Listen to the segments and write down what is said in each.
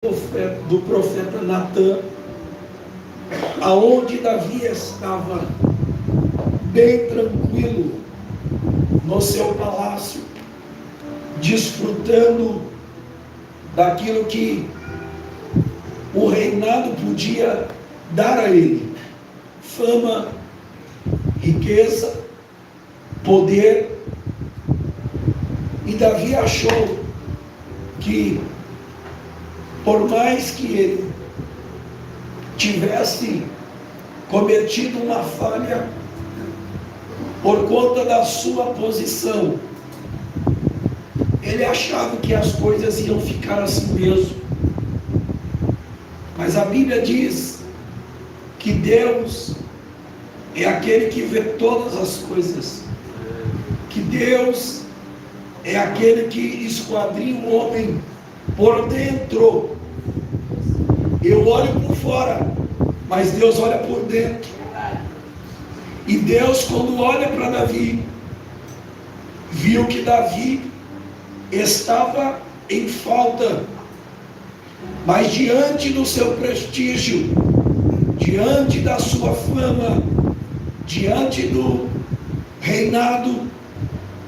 do profeta Natã, aonde Davi estava bem tranquilo no seu palácio, desfrutando daquilo que o reinado podia dar a ele: fama, riqueza, poder. E Davi achou que, por mais que ele tivesse cometido uma falha por conta da sua posição, ele achava que as coisas iam ficar assim mesmo. Mas a Bíblia diz que Deus é aquele que vê todas as coisas, que Deus é aquele que esquadrinha o homem por dentro. Eu olho por fora, mas Deus olha por dentro. E Deus, quando olha para Davi, viu que Davi estava em falta, mas diante do seu prestígio, diante da sua fama, diante do reinado,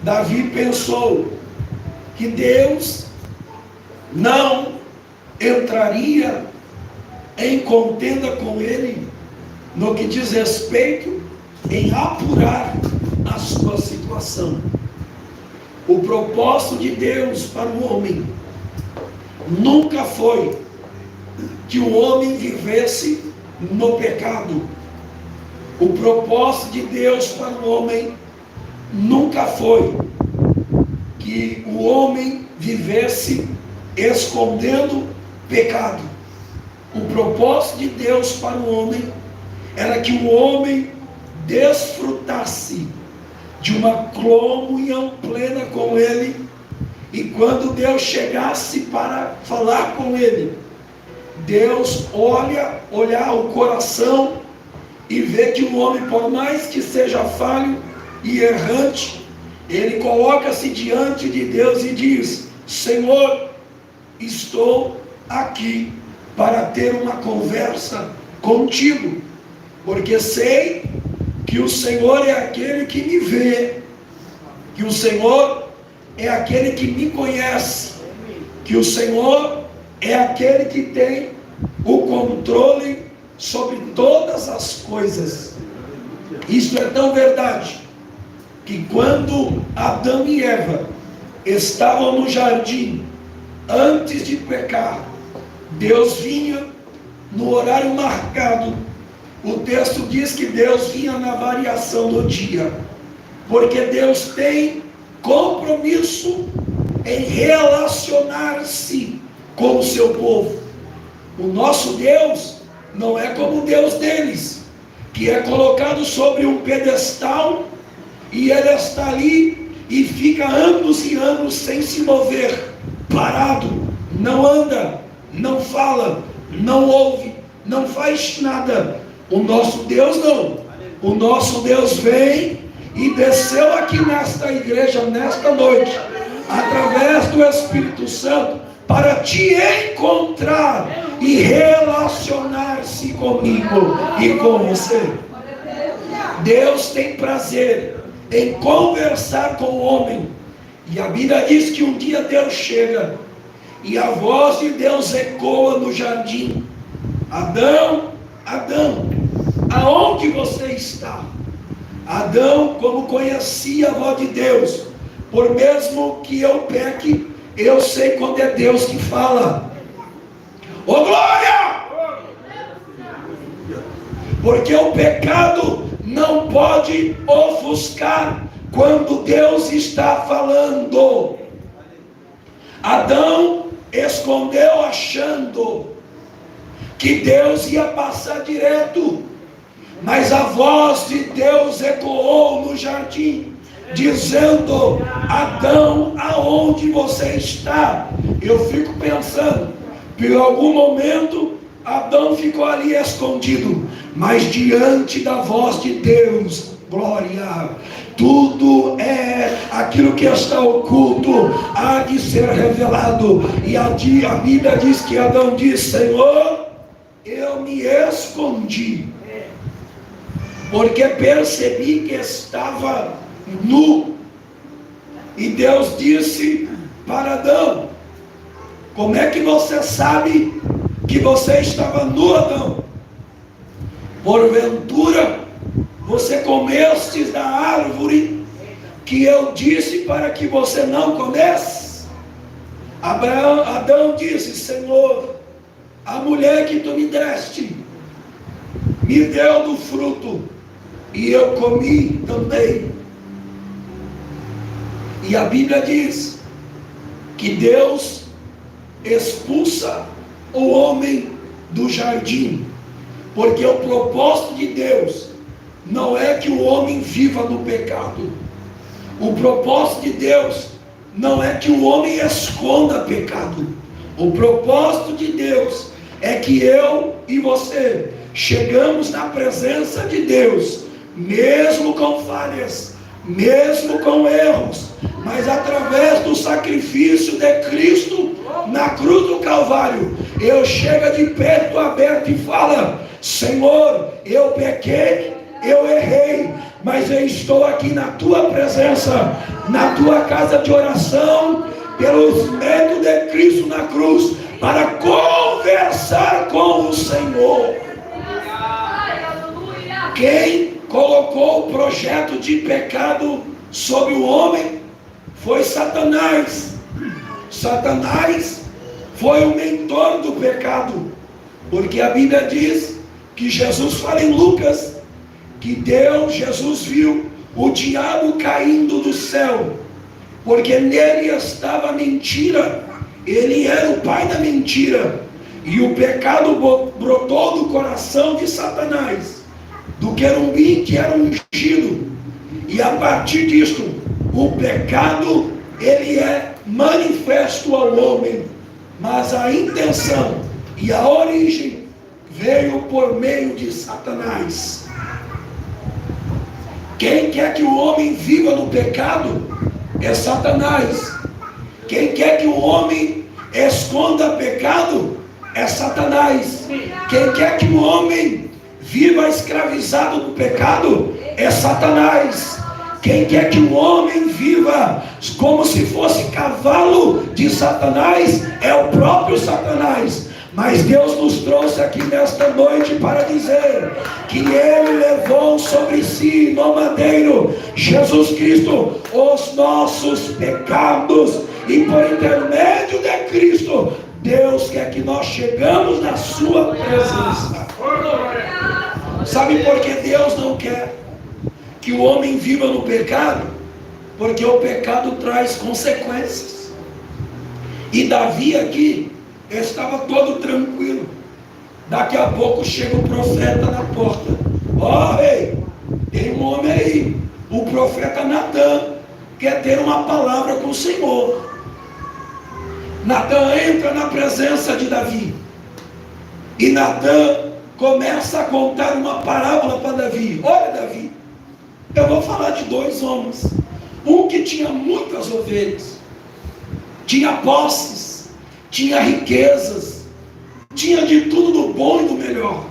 Davi pensou que Deus não entraria em contenda com ele no que diz respeito em apurar a sua situação. O propósito de Deus para o homem nunca foi que o homem vivesse no pecado. O propósito de Deus para o homem nunca foi que o homem vivesse escondendo pecado. O propósito de Deus para o homem era que o homem desfrutasse de uma comunhão plena com ele, e quando Deus chegasse para falar com ele, Deus olhar o coração e vê que o homem, por mais que seja falho e errante, ele coloca-se diante de Deus e diz: Senhor, estou aqui para ter uma conversa contigo, porque sei que o Senhor é aquele que me vê, que o Senhor é aquele que me conhece, que o Senhor é aquele que tem o controle sobre todas as coisas. Isso é tão verdade que quando Adão e Eva estavam no jardim, antes de pecar, Deus vinha no horário marcado. O texto diz que Deus vinha na variação do dia, porque Deus tem compromisso em relacionar-se com o seu povo. O nosso Deus não é como o Deus deles, que é colocado sobre um pedestal e ele está ali e fica anos e anos sem se mover, parado, não anda, não fala, não ouve, não faz nada. O nosso Deus não. O nosso Deus vem e desceu aqui nesta igreja, nesta noite, através do Espírito Santo, para te encontrar e relacionar-se comigo e com você. Deus tem prazer em conversar com o homem. E a Bíblia diz que um dia Deus chega e a voz de Deus ecoa no jardim: Adão, Adão, aonde você está? Adão, como conhecia a voz de Deus, por mesmo que eu peque, eu sei quando é Deus que fala. Ô glória! Porque o pecado não pode ofuscar quando Deus está falando. Adão escondeu achando que Deus ia passar direto, mas a voz de Deus ecoou no jardim, dizendo: Adão, aonde você está? Eu fico pensando, por algum momento Adão ficou ali escondido, mas diante da voz de Deus, glória, tudo aquilo que está oculto há de ser revelado. E a Bíblia diz que Adão disse: Senhor, eu me escondi, porque percebi que estava nu. E Deus disse para Adão: como é que você sabe que você estava nu, Adão? Porventura você comeste da árvore que eu disse para que você não comesse? Adão disse: Senhor, a mulher que tu me deste me deu do fruto, e eu comi também. E a Bíblia diz que Deus expulsa o homem do jardim, porque o propósito de Deus não é que o homem viva no pecado. O propósito de Deus não é que o homem esconda pecado. O propósito de Deus é que eu e você chegamos na presença de Deus, mesmo com falhas, mesmo com erros, mas através do sacrifício de Cristo na cruz do Calvário, eu chego de peito aberto e falo: Senhor, eu pequei, eu errei, mas eu estou aqui na tua presença, na tua casa de oração, pelos méritos de Cristo na cruz, para conversar com o Senhor. Quem colocou o projeto de pecado sobre o homem foi Satanás. Satanás foi o mentor do pecado, porque a Bíblia diz que Jesus fala em Lucas que Jesus viu o diabo caindo do céu, porque nele estava a mentira. Ele era o pai da mentira, e o pecado brotou do coração de Satanás, do querubim que era ungido, e a partir disto o pecado ele é manifesto ao homem, mas a intenção e a origem veio por meio de Satanás. Quem quer que o homem viva no pecado é Satanás. Quem quer que o homem esconda pecado é Satanás. Quem quer que o homem viva escravizado do pecado é Satanás. Quem quer que o homem viva como se fosse cavalo de Satanás é o próprio Satanás. Mas Deus nos trouxe aqui nesta noite para dizer que Ele levou sobre si no madeiro, Jesus Cristo, os nossos pecados, e por intermédio de Cristo, Deus quer que nós chegamos na sua presença. Sabe por que Deus não quer que o homem viva no pecado? Porque o pecado traz consequências. E Davi aqui estava todo tranquilo. Daqui a pouco chega o profeta na porta. Ó, rei, tem um homem aí, o profeta Natã, quer ter uma palavra com o Senhor. Natã entra na presença de Davi, e Natã começa a contar uma parábola para Davi. Olha, Davi, eu vou falar de dois homens. Um que tinha muitas ovelhas, tinha posses, tinha riquezas, tinha de tudo do bom e do melhor.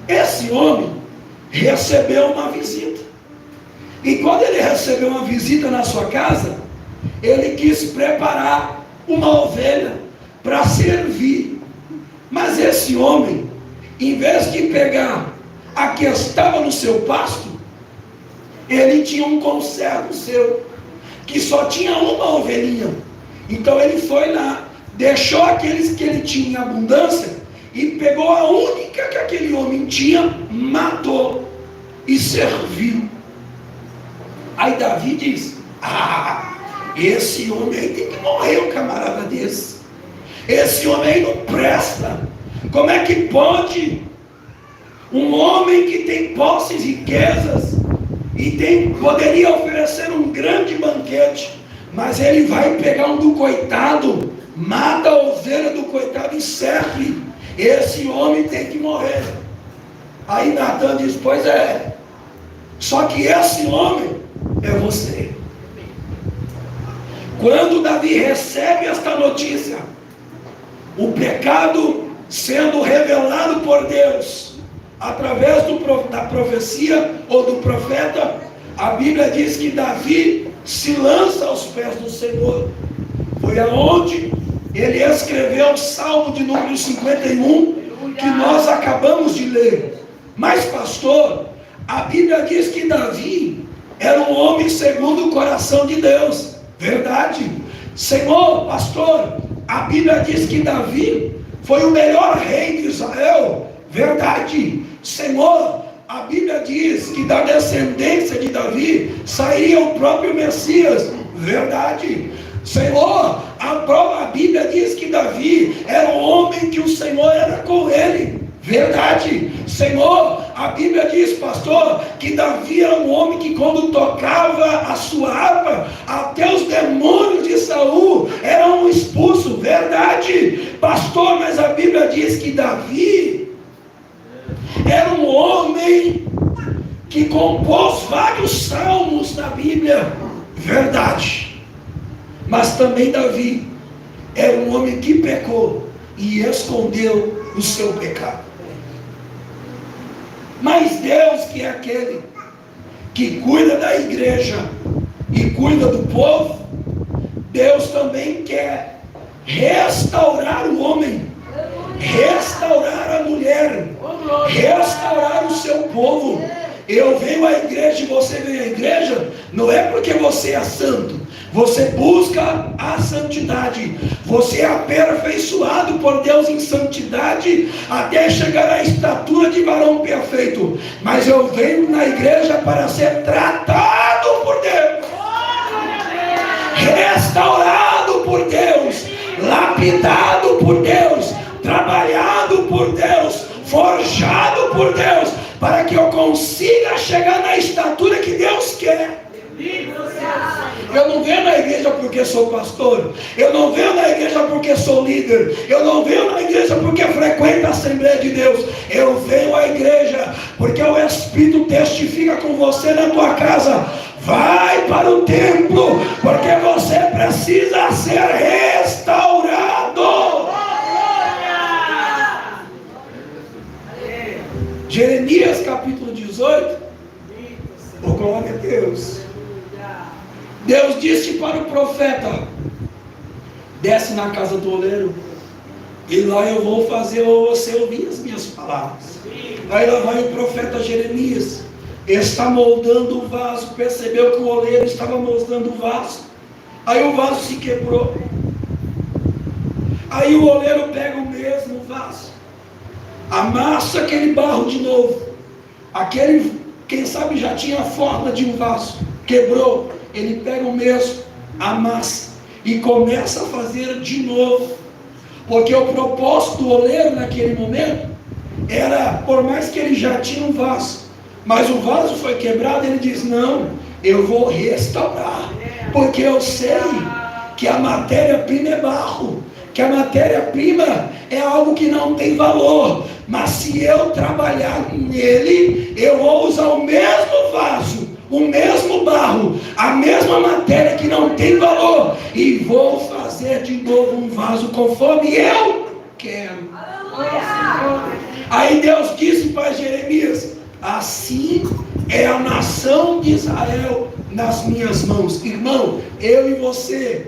Esse homem recebeu uma visita, e quando ele recebeu uma visita na sua casa, ele quis preparar uma ovelha para servir. Mas esse homem, em vez de pegar a que estava no seu pasto, ele tinha um conservo seu, que só tinha uma ovelhinha. Então ele foi lá, deixou aqueles que ele tinha em abundância, e pegou a única que aquele homem tinha, matou e serviu. Aí Davi diz: esse homem aí tem que morrer, um camarada desse. Esse homem aí não presta. Como é que pode um homem que tem posses e riquezas e poderia oferecer um grande banquete, mas ele vai pegar um do coitado, mata a ovelha do coitado e serve? Esse homem tem que morrer. Aí Natã diz: pois é, só que esse homem é você. Quando Davi recebe esta notícia, o pecado sendo revelado por Deus, através da profecia ou do profeta, a Bíblia diz que Davi se lança aos pés do Senhor. Foi aonde ele escreveu o Salmo de número 51, que nós acabamos de ler. Mas, pastor, a Bíblia diz que Davi era um homem segundo o coração de Deus. Verdade. Senhor, pastor, a Bíblia diz que Davi foi o melhor rei de Israel. Verdade. Senhor, a Bíblia diz que da descendência de Davi sairia o próprio Messias. Verdade. Senhor, a Bíblia diz que Davi era um homem que o Senhor era com ele. Verdade. Senhor, a Bíblia diz, pastor, que Davi era um homem que quando tocava a sua harpa, até os demônios de Saul eram expulsos. Verdade. Pastor, mas a Bíblia diz que Davi era um homem que compôs vários salmos na Bíblia. Verdade. Mas também Davi era um homem que pecou e escondeu o seu pecado. Mas Deus, que é aquele que cuida da igreja e cuida do povo, Deus também quer restaurar o homem, restaurar a mulher, restaurar o seu povo. Eu venho à igreja e você vem à igreja, não é porque você é santo. Você busca a santidade, você é aperfeiçoado por Deus em santidade, até chegar à estatura de varão perfeito. Mas eu venho na igreja para ser tratado por Deus, restaurado por Deus, lapidado por Deus, trabalhado por Deus, forjado por Deus, para que eu consiga chegar na estatura que Deus quer. Eu não venho na igreja porque sou pastor, eu não venho na igreja porque sou líder, eu não venho na igreja porque frequento a Assembleia de Deus. Eu venho à igreja porque o Espírito testifica com você na tua casa: vai para o templo, porque você precisa ser restaurado. Jeremias capítulo 18. Oh, glória a Deus. Deus disse para o profeta: desce na casa do oleiro, e lá eu vou fazer você ouvir as minhas palavras. Aí lá vai o profeta Jeremias, está moldando o vaso, percebeu que o oleiro estava moldando o vaso, aí o vaso se quebrou. Aí o oleiro pega o mesmo vaso, amassa aquele barro de novo, aquele, quem sabe já tinha a forma de um vaso, quebrou. Ele pega o mesmo, amassa e começa a fazer de novo, porque o propósito do oleiro naquele momento era, por mais que ele já tinha um vaso, mas o vaso foi quebrado, ele diz: não, eu vou restaurar, porque eu sei que a matéria-prima é barro, que a matéria-prima é algo que não tem valor, mas se eu trabalhar nele, eu vou usar o mesmo vaso, o mesmo barro, a mesma matéria que não tem valor, e vou fazer de novo um vaso conforme eu quero. Aí Deus disse para Jeremias: assim é a nação de Israel nas minhas mãos. Irmão, eu e você,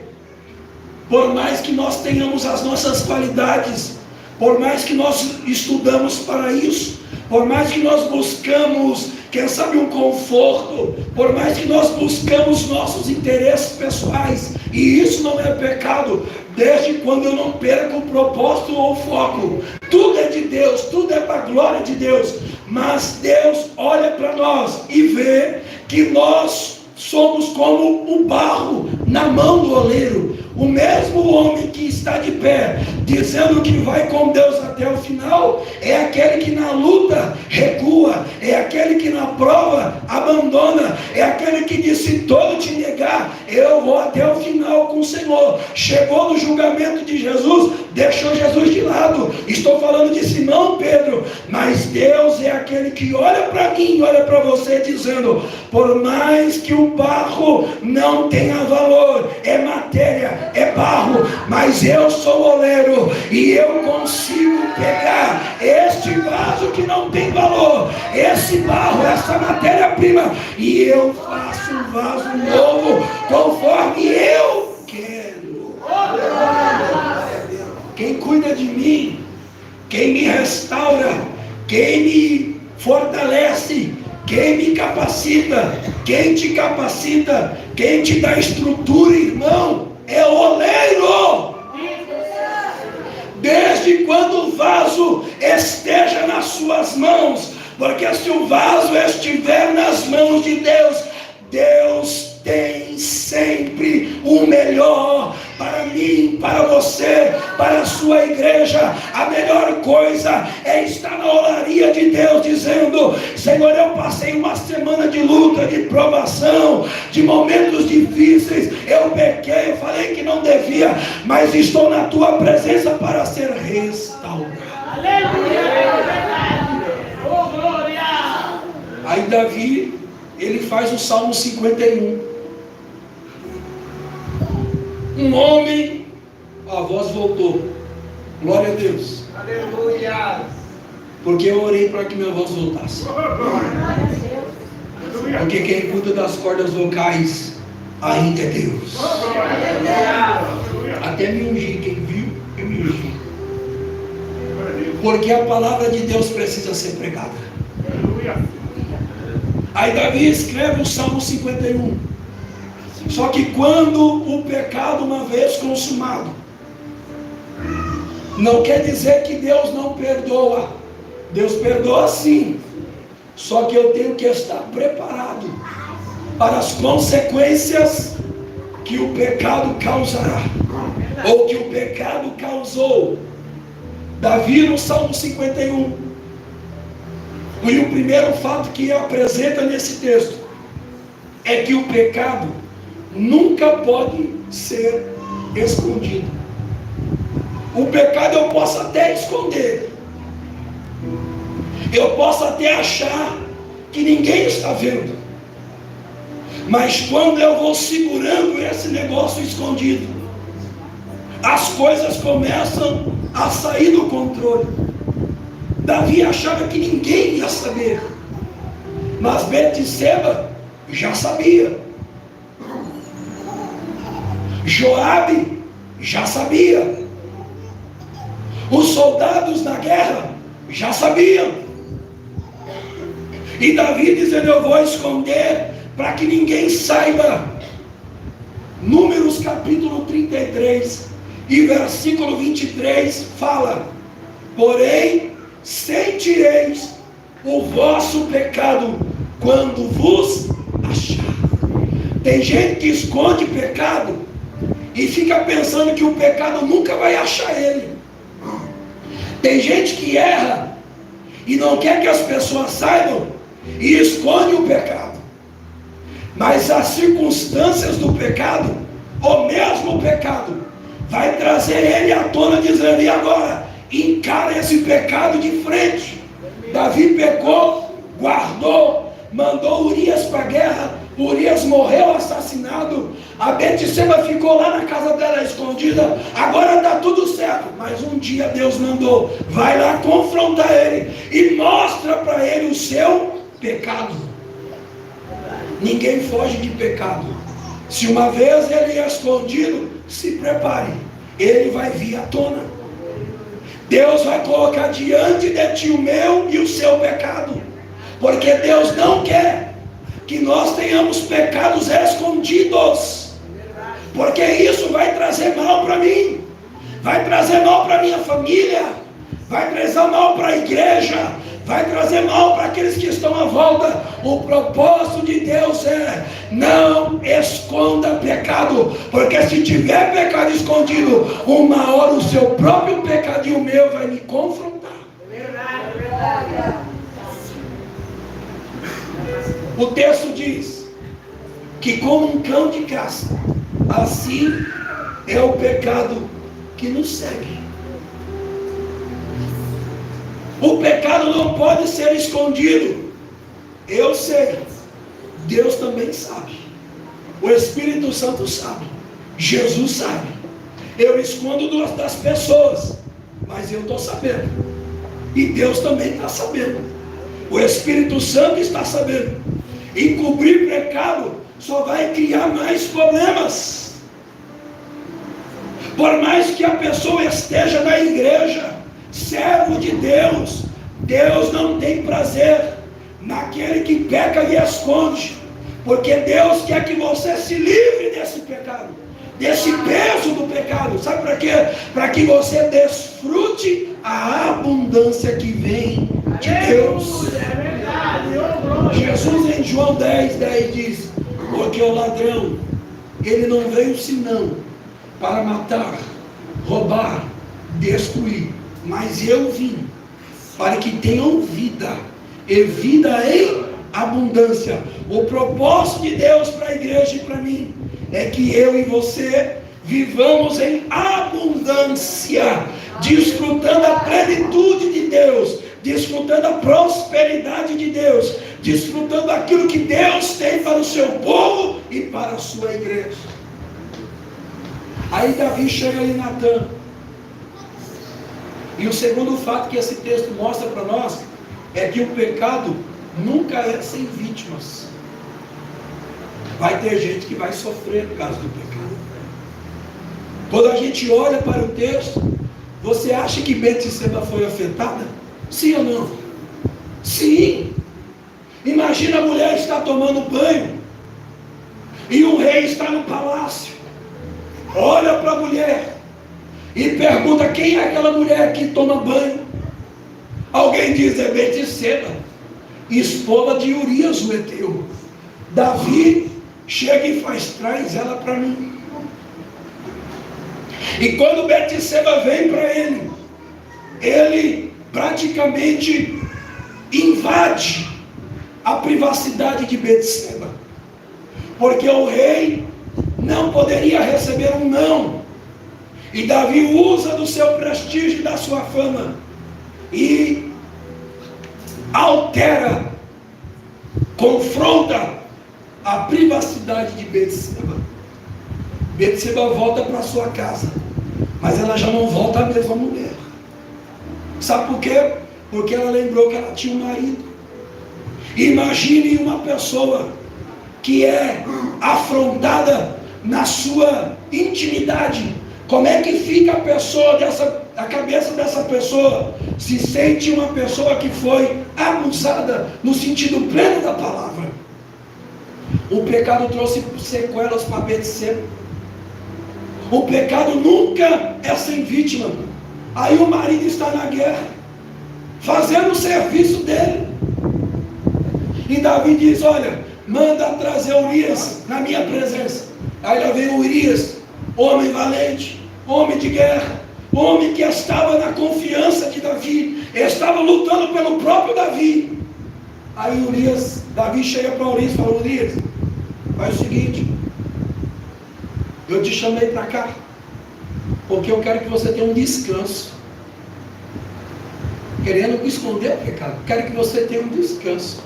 por mais que nós tenhamos as nossas qualidades, por mais que nós estudamos para isso, por mais que nós buscamos, quem sabe, um conforto, por mais que nós buscamos nossos interesses pessoais, e isso não é pecado, desde quando eu não perco o propósito ou o foco. Tudo é de Deus, tudo é para a glória de Deus, mas Deus olha para nós e vê que nós somos como o barro na mão do oleiro. O mesmo homem que está de pé, dizendo que vai com Deus até o final, é aquele que na luta recua, é aquele que na prova abandona, é aquele que diz: se todo te negar, eu vou até o final com o Senhor. Chegou no julgamento de Jesus, deixou Jesus de lado. Estou falando de si não, Pedro, mas Deus é aquele que olha para mim, olha para você dizendo, por mais que o barro não tenha valor, é matéria, é barro, mas eu sou o oleiro e eu consigo pegar este vaso que não tem valor, esse barro, essa matéria-prima, e eu faço um vaso novo conforme eu quero. Quem cuida de mim, quem me restaura, quem me fortalece, quem me capacita, quem te capacita, quem te dá estrutura, irmão, é o oleiro. Desde quando o vaso esteja nas suas mãos, porque se o vaso estiver nas mãos de Deus, Deus tem sempre o melhor para mim, para você, para a sua igreja. A melhor coisa é estar na olaria de Deus dizendo, Senhor, eu passei uma semana de luta, de provação, de momentos difíceis, eu pequei, eu falei que não devia, mas estou na tua presença para ser restaurado. Aleluia! Oh, glória! Aí Davi, ele faz o Salmo 51. Um homem, a voz voltou. Glória a Deus. Aleluia. Porque eu orei para que minha voz voltasse. Porque quem cuida das cordas vocais ainda é Deus. Até me ungir, quem viu, eu me ungi. Porque a palavra de Deus precisa ser pregada. Aí Davi escreve o Salmo 51. Só que quando o pecado uma vez consumado, não quer dizer que Deus não perdoa. Deus perdoa sim. Só que eu tenho que estar preparado para as consequências que o pecado causará, ou que o pecado causou. Davi no Salmo 51. E o primeiro fato que apresenta nesse texto é que o pecado nunca pode ser escondido. O pecado eu posso até esconder, eu posso até achar que ninguém está vendo, mas quando eu vou segurando esse negócio escondido, as coisas começam a sair do controle. Davi achava que ninguém ia saber, mas Betseba já sabia. Joabe já sabia. Os soldados na guerra já sabiam. E Davi dizendo, eu vou esconder para que ninguém saiba. Números capítulo 33 e versículo 23 fala, porém sentireis o vosso pecado quando vos achar. Tem gente que esconde pecado e fica pensando que o pecado nunca vai achar ele. Tem gente que erra e não quer que as pessoas saibam e esconde o pecado. Mas as circunstâncias do pecado, ou mesmo o pecado, vai trazer ele à tona dizendo, e agora? Encara esse pecado de frente. Davi pecou, guardou, mandou Urias para a guerra. Urias morreu assassinado. A Betseba ficou lá na casa dela escondida. Agora está tudo certo. Mas um dia Deus mandou, vai lá confrontar ele e mostra para ele o seu pecado. Ninguém foge de pecado. Se uma vez ele é escondido, se prepare, ele vai vir à tona. Deus vai colocar diante de ti o meu e o seu pecado, porque Deus não quer que nós tenhamos pecados escondidos, porque isso vai trazer mal para mim, vai trazer mal para minha família, vai trazer mal para a igreja, vai trazer mal para aqueles que estão à volta. O propósito de Deus é, não esconda pecado, porque se tiver pecado escondido, uma hora o seu próprio pecado e o meu vai me confrontar. Verdade. O texto diz que como um cão de caça, assim é o pecado que nos segue. O pecado não pode ser escondido. Eu sei. Deus também sabe. O Espírito Santo sabe. Jesus sabe. Eu escondo das pessoas, mas eu estou sabendo. E Deus também está sabendo. O Espírito Santo está sabendo. Encobrir pecado só vai criar mais problemas. Por mais que a pessoa esteja na igreja, servo de Deus, Deus não tem prazer naquele que peca e esconde, porque Deus quer que você se livre desse pecado, desse peso do pecado. Sabe para quê? Para que você desfrute a abundância que vem de Deus. Jesus em João 10:10 diz: porque o ladrão, ele não veio senão para matar, roubar, destruir, mas eu vim para que tenham vida, e vida em abundância. O propósito de Deus para a igreja e para mim é que eu e você vivamos em abundância, desfrutando a plenitude de Deus, desfrutando a prosperidade de Deus, desfrutando aquilo que Deus tem para o seu povo e para a sua igreja. Aí Davi chega ali em Natã. E o segundo fato que esse texto mostra para nós é que o pecado nunca é sem vítimas. Vai ter gente que vai sofrer por causa do pecado. Quando a gente olha para o texto, você acha que Betseba foi afetada? Sim ou não? Sim. Imagina a mulher estar tomando banho e o rei está no palácio. Olha para a mulher e pergunta: quem é aquela mulher que toma banho? Alguém diz: é Betseba, esposa de Urias o Heteu. Davi chega e traz ela para mim. E quando Betseba vem para ele, ele praticamente invade a privacidade de Betseba, porque o rei não poderia receber um não. E Davi usa do seu prestígio e da sua fama e altera, confronta a privacidade de Betseba. Betseba volta para sua casa, mas ela já não volta a mesma mulher. Sabe por quê? Porque ela lembrou que ela tinha um marido. Imagine uma pessoa que é afrontada na sua intimidade. Como é que fica a cabeça dessa pessoa? Se sente uma pessoa que foi abusada no sentido pleno da palavra. O pecado trouxe sequelas para Betseba. O pecado nunca é sem vítima. Aí o marido está na guerra, fazendo o serviço dele. E Davi diz: olha, manda trazer Urias na minha presença. Aí lá vem Urias, homem valente, homem de guerra, homem que estava na confiança de Davi, estava lutando pelo próprio Davi. Aí Davi chega para Urias e fala: Urias, faz o seguinte, eu te chamei para cá, porque eu quero que você tenha um descanso. Querendo esconder o pecado, quero que você tenha um descanso.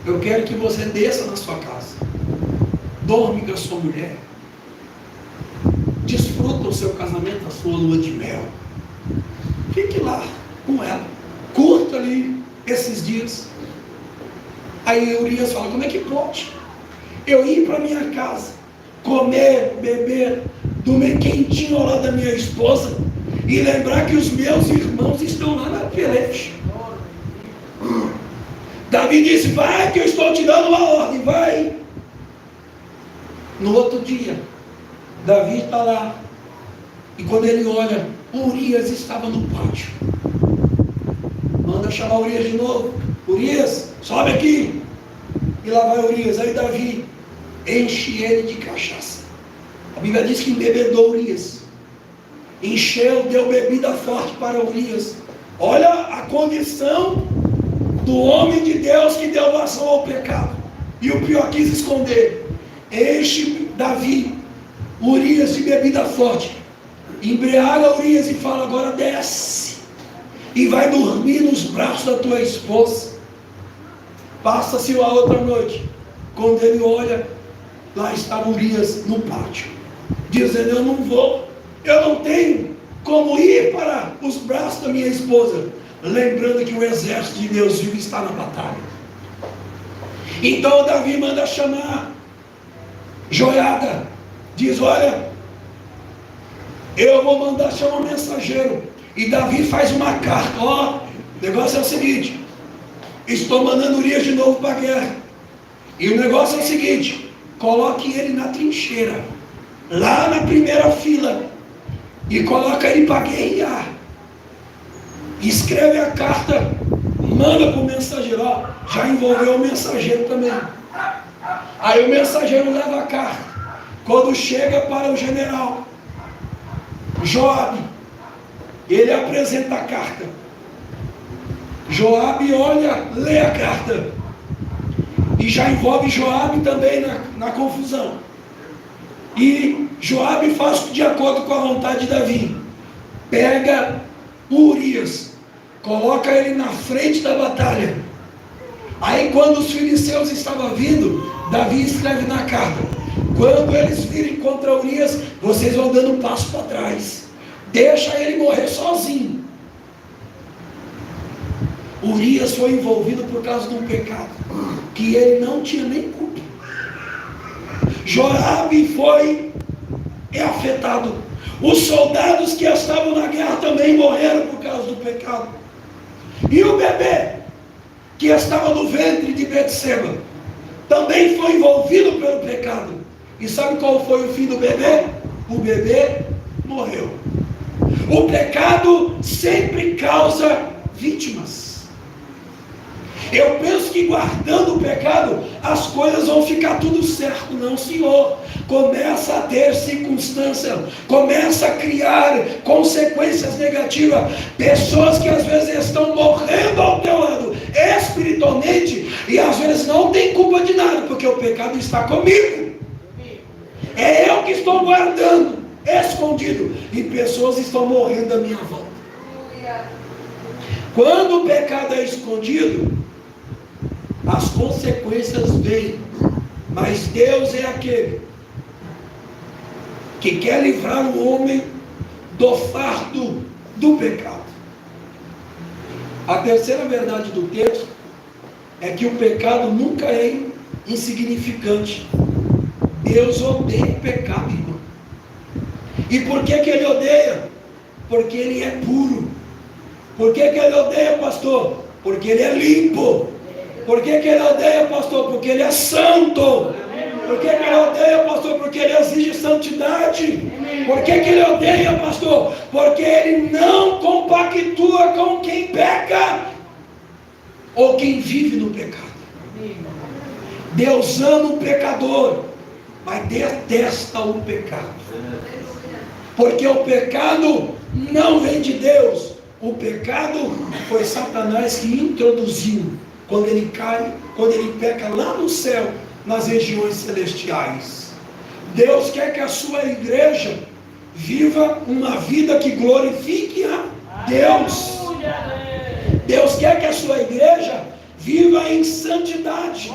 Eu quero que você desça na sua casa, dorme com a sua mulher, desfruta o seu casamento, a sua lua de mel, fique lá com ela, curta ali esses dias. Aí Urias fala: como é que pode eu ir para minha casa, comer, beber, dormir quentinho ao lado da minha esposa e lembrar que os meus irmãos estão lá na peleja? Davi disse: vai, que eu estou te dando uma ordem, vai. No outro dia, Davi está lá, e quando ele olha, Urias estava no pátio. Manda chamar Urias de novo: Urias, sobe aqui. E lá vai Urias. Aí Davi enche ele de cachaça. A Bíblia diz que embebedou Urias, encheu, deu bebida forte para Urias. Olha a condição do homem de Deus que deu vazão ao pecado. E o pior, quis esconder. Enche Davi, Urias, de bebida forte, embriaga Urias e fala: agora desce, e vai dormir nos braços da tua esposa. Passa-se a outra noite, quando ele olha, lá está Urias no pátio, dizendo: eu não vou, eu não tenho como ir para os braços da minha esposa, lembrando que o exército de Deus vivo está na batalha. Então Davi manda chamar Joiada, diz: olha, eu vou mandar chamar um mensageiro. E Davi faz uma carta: ó, o negócio é o seguinte, estou mandando Urias de novo para a guerra, e o negócio é o seguinte, coloque ele na trincheira, lá na primeira fila, e coloca ele para guerrear. Escreve a carta, manda para o mensageiro. Ó, já envolveu o mensageiro também. Aí o mensageiro leva a carta. Quando chega para o general Joabe, ele apresenta a carta. Joabe olha, lê a carta, e já envolve Joabe também na confusão. E Joabe faz de acordo com a vontade de Davi. Pega Urias, coloca ele na frente da batalha. Aí quando os filisteus estavam vindo, Davi escreve na carta: quando eles virem contra Urias, vocês vão dando um passo para trás, deixa ele morrer sozinho. Urias foi envolvido por causa de um pecado que ele não tinha nem culpa. Joabe foi afetado. Os soldados que estavam na guerra também morreram por causa do pecado. E o bebê que estava no ventre de Betseba também foi envolvido pelo pecado. E sabe qual foi o fim do bebê? O bebê morreu. O pecado sempre causa vítimas. Eu penso que guardando o pecado, as coisas vão ficar tudo certo. Não, senhor. Começa a ter circunstância, começa a criar consequências negativas. Pessoas que às vezes estão morrendo ao teu lado, espiritualmente, e às vezes não tem culpa de nada, porque o pecado está comigo. É eu que estou guardando, escondido, e pessoas estão morrendo à minha volta. Quando o pecado é escondido, as consequências vêm. Mas Deus é aquele que quer livrar o homem do fardo do pecado. A terceira verdade do texto é que o pecado nunca é insignificante. Deus odeia o pecado, irmão. E por que ele odeia? Porque ele é puro. Por que ele odeia, pastor? Porque ele é limpo. Por que ele odeia, pastor? Porque ele é santo. Por que ele odeia, pastor? Porque ele exige santidade. Por que ele odeia, pastor? Porque ele não compactua com quem peca ou quem vive no pecado. Deus ama o pecador, mas detesta o pecado. Porque o pecado não vem de Deus. O pecado foi Satanás que introduziu. Quando ele cai, quando ele peca lá no céu, nas regiões celestiais. Deus quer que a sua igreja viva uma vida que glorifique a Deus. Deus quer que a sua igreja viva em santidade.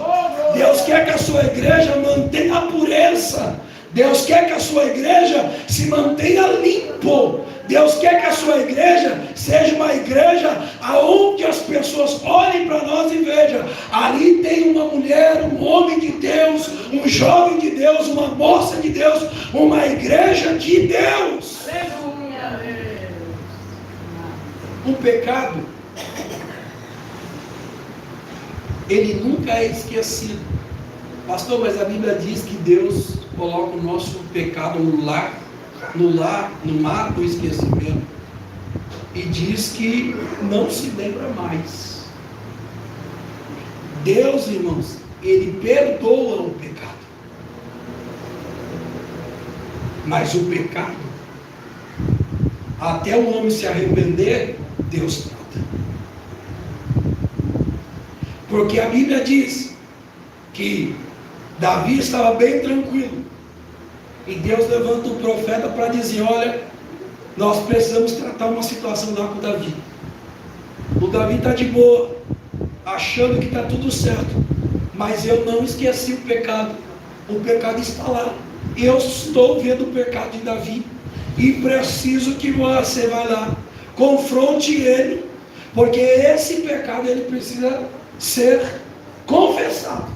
Deus quer que a sua igreja mantenha a pureza. Deus quer que a sua igreja se mantenha limpo. Deus quer que a sua igreja seja uma igreja aonde as pessoas olhem para nós e vejam: ali tem uma mulher, um homem de Deus, um jovem de Deus, uma moça de Deus, uma igreja de Deus. O pecado, ele nunca é esquecido. Pastor, mas a Bíblia diz que Deus coloca o nosso pecado no mar do esquecimento, e diz que não se lembra mais. Deus, irmãos, ele perdoa o pecado, mas o pecado, até o homem se arrepender, Deus trata. Porque a Bíblia diz que Davi estava bem tranquilo, e Deus levanta um profeta para dizer: olha, nós precisamos tratar uma situação lá com Davi. O Davi está de boa, achando que está tudo certo. Mas eu não esqueci o pecado. O pecado está lá. Eu estou vendo o pecado de Davi. E preciso que você vá lá, confronte ele, porque esse pecado ele precisa ser confessado.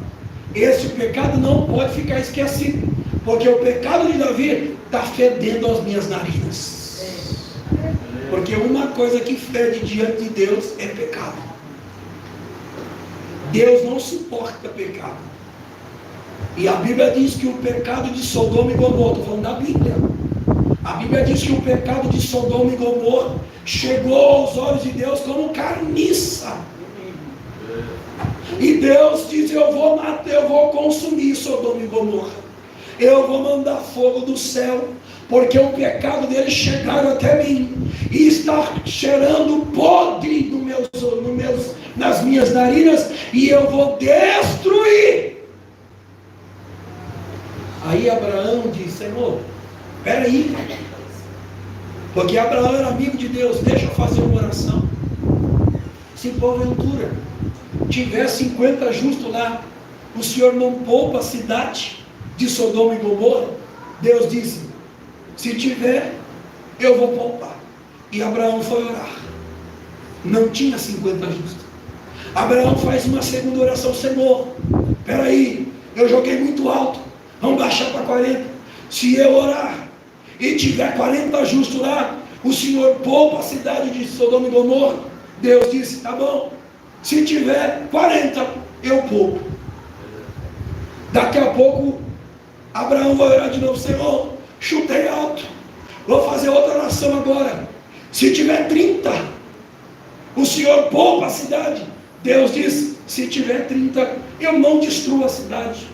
Esse pecado não pode ficar esquecido, porque o pecado de Davi está fedendo as minhas narinas. Porque uma coisa que fede diante de Deus é pecado. Deus não suporta pecado. E a Bíblia diz que o pecado de Sodoma e Gomorra, estou falando da Bíblia, a Bíblia diz que o pecado de Sodoma e Gomorra chegou aos olhos de Deus como carniça. E Deus diz: eu vou matar, eu vou consumir Sodoma e Gomorra. Eu vou mandar fogo do céu, porque o pecado deles chegaram até mim e está cheirando podre nas minhas narinas, e eu vou destruir. Aí Abraão diz: Senhor, peraí, porque Abraão era amigo de Deus, deixa eu fazer uma oração. Se porventura tiver 50 justos lá, o Senhor não poupa a cidade de Sodoma e Gomorra? Deus disse: se tiver, eu vou poupar. E Abraão foi orar. Não tinha 50 justos. Abraão faz uma segunda oração: Senhor, peraí, eu joguei muito alto, vamos baixar para 40. Se eu orar e tiver 40 justos lá, o Senhor poupa a cidade de Sodoma e Gomorra? Deus disse: tá bom. Se tiver 40, eu poupo. Daqui a pouco Abraão vai orar de novo: Senhor, chutei alto, vou fazer outra oração agora. Se tiver 30, o Senhor poupa a cidade? Deus diz: se tiver 30, eu não destruo a cidade.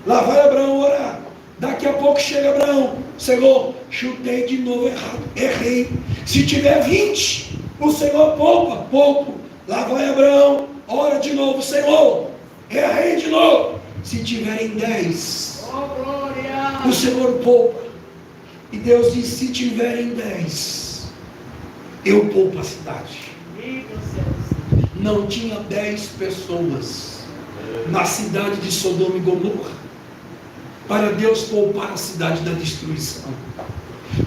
Lá vai Abraão orar. Daqui a pouco chega Abraão: Senhor, chutei de novo errado, errei. Se tiver 20, o Senhor poupa? Poupo. Lá vai Abraão, ora de novo: Senhor, errei de novo. Se tiverem 10, o Senhor poupa. E Deus diz: se tiverem 10, eu poupo a cidade. Não tinha 10 pessoas na cidade de Sodoma e Gomorra para Deus poupar a cidade da destruição.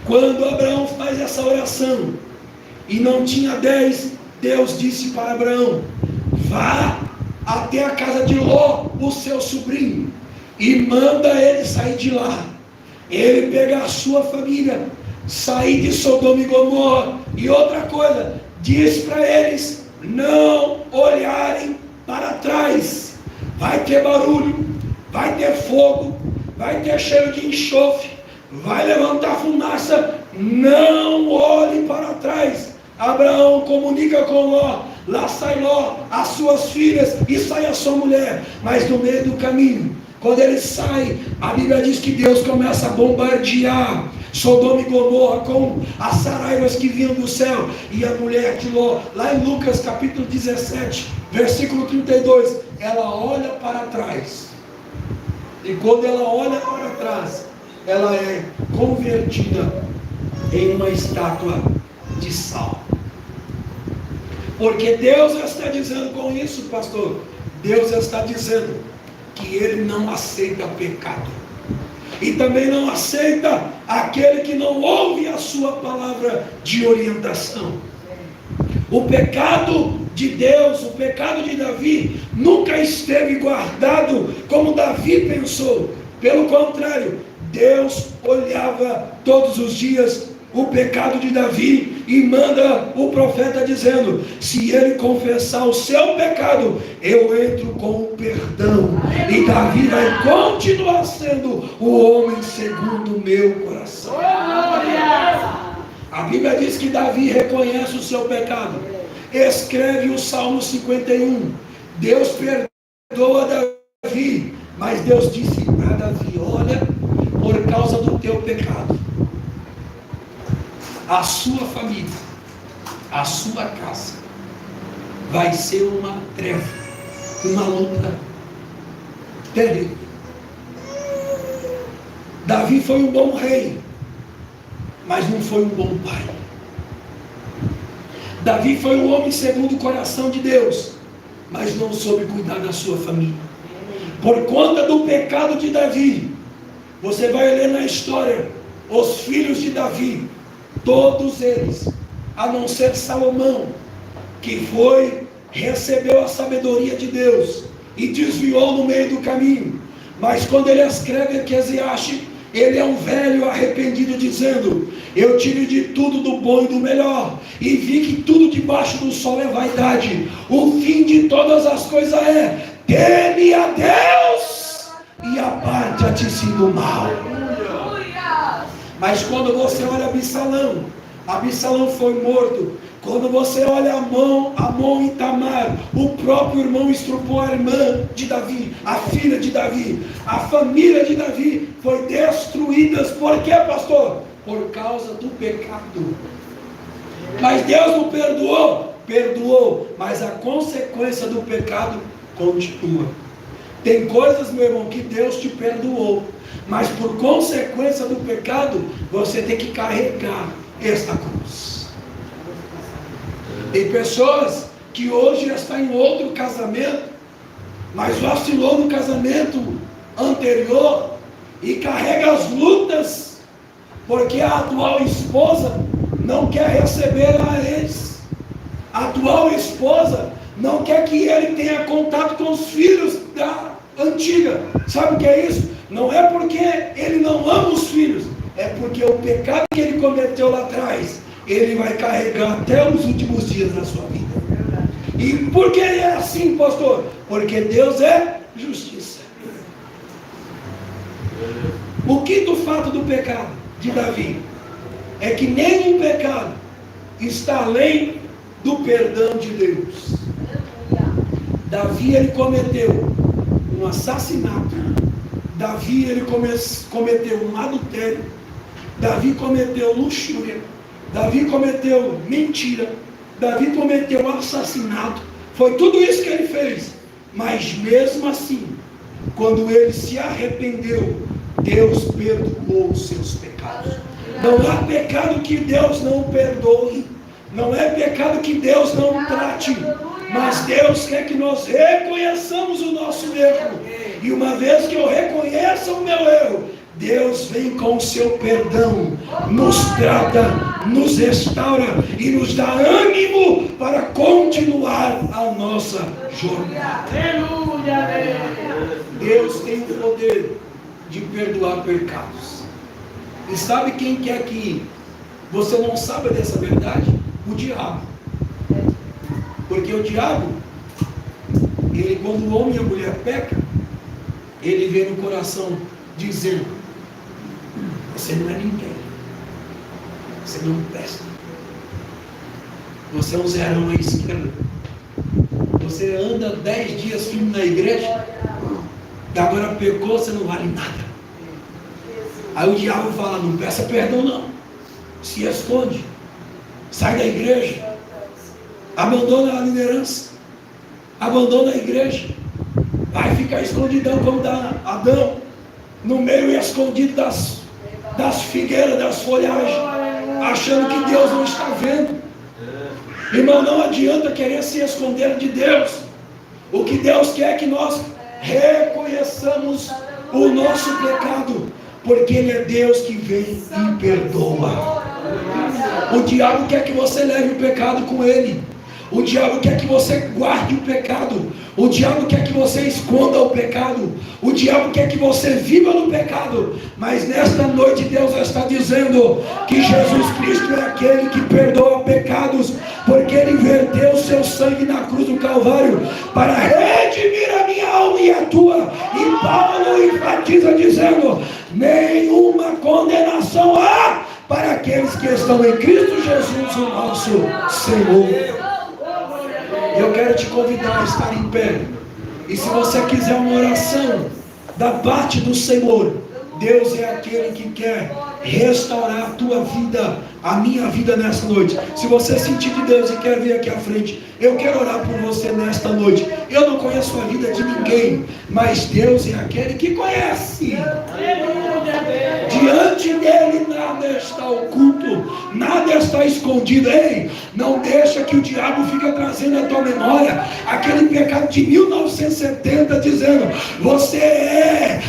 Quando Abraão faz essa oração e não tinha 10, Deus disse para Abraão: vá até a casa de Ló, o seu sobrinho, e manda ele sair de lá. Ele pegar a sua família, sair de Sodoma e Gomorra. E outra coisa, diz para eles não olharem para trás. Vai ter barulho, vai ter fogo, vai ter cheiro de enxofre, vai levantar fumaça. Não olhe para trás. Abraão comunica com Ló. Lá sai Ló, as suas filhas, e sai a sua mulher. Mas no meio do caminho, quando ele sai, a Bíblia diz que Deus começa a bombardear Sodoma e Gomorra com as saraivas que vinham do céu. E a mulher de Ló, lá em Lucas capítulo 17, versículo 32, ela olha para trás. E quando ela olha para trás, ela é convertida em uma estátua de sal. Porque Deus está dizendo com isso, pastor, Deus está dizendo que Ele não aceita pecado. E também não aceita aquele que não ouve a sua palavra de orientação. O pecado de Deus, o pecado de Davi, nunca esteve guardado como Davi pensou. Pelo contrário, Deus olhava todos os dias o pecado de Davi e manda o profeta dizendo: se ele confessar o seu pecado, eu entro com o perdão. E Davi vai continuar sendo o homem segundo o meu coração. A Bíblia diz que Davi reconhece o seu pecado. Escreve o Salmo 51. Deus perdoa Davi, mas Deus disse para Davi: olha, por causa do teu pecado, a sua família, a sua casa vai ser uma treva, uma luta terrível. Davi foi um bom rei, mas não foi um bom pai. Davi foi um homem segundo o coração de Deus, mas não soube cuidar da sua família. Por conta do pecado de Davi, você vai ler na história, os filhos de Davi, todos eles, a não ser Salomão, que recebeu a sabedoria de Deus e desviou no meio do caminho. Mas quando ele escreve Eclesiastes, ele é um velho arrependido, dizendo: eu tive de tudo do bom e do melhor, e vi que tudo debaixo do sol é vaidade. O fim de todas as coisas é: teme a Deus e aparta-te do mal. Mas quando você olha Absalão foi morto. Quando você olha Amon e Tamar, o próprio irmão estrupou a irmã de Davi, a filha de Davi, a família de Davi foi destruída. Por quê, pastor? Por causa do pecado. Mas Deus não perdoou? Perdoou, mas a consequência do pecado continua. Tem coisas, meu irmão, que Deus te perdoou, mas por consequência do pecado, você tem que carregar esta cruz. Tem pessoas que hoje estão em outro casamento, mas vacilou no casamento anterior e carrega as lutas, porque a atual esposa não quer receber a ex. A atual esposa não quer que ele tenha contato com os filhos da antiga. Sabe o que é isso? Não é porque ele não ama os filhos, é porque o pecado que ele cometeu lá atrás, ele vai carregar até os últimos dias da sua vida. E por que é assim, pastor? Porque Deus é justiça. O quinto fato do pecado de Davi é que nenhum pecado está além do perdão de Deus. Davi, ele cometeu um assassinato. Davi, ele cometeu um adultério. Davi cometeu luxúria. Davi cometeu mentira. Davi cometeu assassinato. Foi tudo isso que ele fez. Mas mesmo assim, quando ele se arrependeu, Deus perdoou os seus pecados. Não há pecado que Deus não perdoe. Não é pecado que Deus não trate. Mas Deus quer que nós reconheçamos o nosso erro. E uma vez que eu reconheça o meu erro, Deus vem com o seu perdão, nos trata, nos restaura e nos dá ânimo para continuar a nossa jornada. Deus tem o poder de perdoar pecados. E sabe quem quer que você não saiba dessa verdade? O diabo. Porque o diabo, ele, quando o homem e a mulher pecam, ele vê no coração dizendo: você não é ninguém, você não presta, você é um zerão à esquerda, você anda 10 dias firme na igreja, agora pecou, você não vale nada. Aí o diabo fala: não peça perdão não, se esconde, sai da igreja, abandona a liderança, abandona a igreja, vai ficar escondidão como Adão, no meio e escondido das figueiras, das folhagens, achando que Deus não está vendo. Irmão, não adianta querer se esconder de Deus. O que Deus quer é que nós reconheçamos o nosso pecado, porque Ele é Deus que vem e perdoa. O diabo quer que você leve o pecado com ele. O diabo quer que você guarde o pecado. O diabo quer que você esconda o pecado. O diabo quer que você viva no pecado. Mas nesta noite Deus está dizendo que Jesus Cristo é aquele que perdoa pecados, porque Ele verteu o seu sangue na cruz do Calvário para redimir a minha alma e a tua. E Paulo enfatiza dizendo: nenhuma condenação há para aqueles que estão em Cristo Jesus, o nosso Senhor. Eu quero te convidar a estar em pé. E se você quiser uma oração da parte do Senhor, Deus é aquele que quer restaurar a tua vida, a minha vida nesta noite. Se você sentir de Deus e quer vir aqui à frente, eu quero orar por você nesta noite. Eu não conheço a vida de ninguém, mas Deus é aquele que conhece. Diante dele nada está oculto, nada está escondido. Ei, não deixa que o diabo fique trazendo à tua memória aquele pecado de 1970, dizendo: você é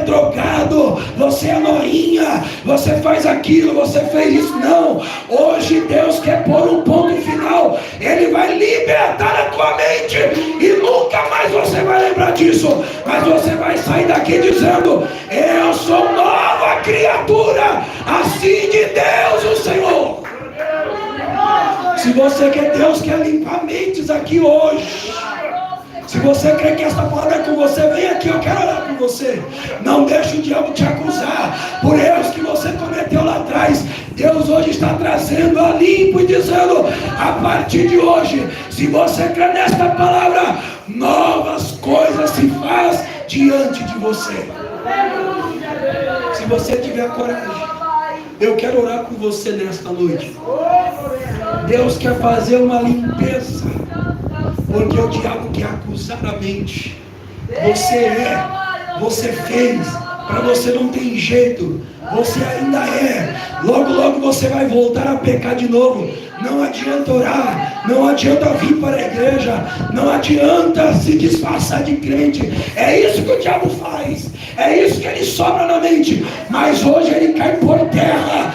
drogado, você é noinha, você faz aquilo, você fez isso. Não, hoje Deus quer pôr um ponto final. Ele vai libertar a tua mente e nunca mais você vai lembrar disso, mas você vai sair daqui dizendo: eu sou nova criatura, assim de Deus o Senhor. Se você quer, Deus quer limpar mentes aqui hoje. Se você crê que essa palavra é com você, vem aqui, eu quero orar por você. Não deixe o diabo te acusar por erros que você cometeu lá atrás. Deus hoje está trazendo a limpo e dizendo: a partir de hoje, se você crê nesta palavra, novas coisas se faz diante de você. Se você tiver coragem, eu quero orar com você nesta noite. Deus quer fazer uma limpeza, porque o diabo quer acusar a mente. Você fez, para você não tem jeito, você ainda é. Logo, logo você vai voltar a pecar de novo. Não adianta orar, não adianta vir para a igreja, não adianta se disfarçar de crente. É isso que o diabo faz, é isso que ele sobra na mente. Mas hoje ele cai por terra,